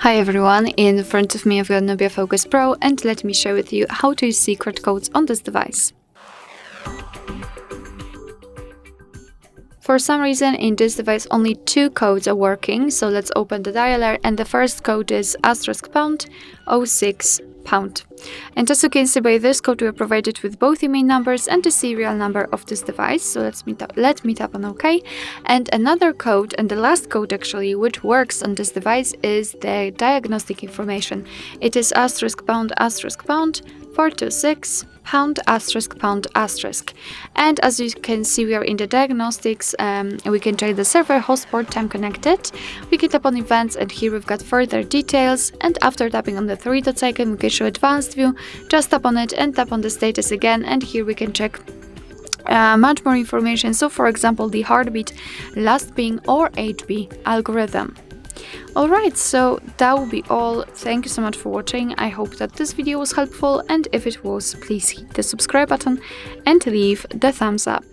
Hi everyone, in front of me I've got NUBIA Focus Pro and let me share with you how to use secret codes on this device. For some reason in this device only two codes are working, so let's open the dialer and the first code is *#06#. And as you can see by this code we are provided with both the main numbers and the serial number of this device, so let me tap on OK. And another code, and the last code actually, which works on this device is the diagnostic information. It is *#426#. And as you can see, we are in the diagnostics. We can check the server, host, port, time connected. We can tap on events, and here we've got further details. And after tapping on the three dots icon, we can show advanced view. Just tap on it and tap on the status again, and here we can check much more information. So for example, the heartbeat, last ping or HB algorithm. Alright, so that will be all. Thank you so much for watching. I hope that this video was helpful, and if it was, please hit the subscribe button and leave the thumbs up.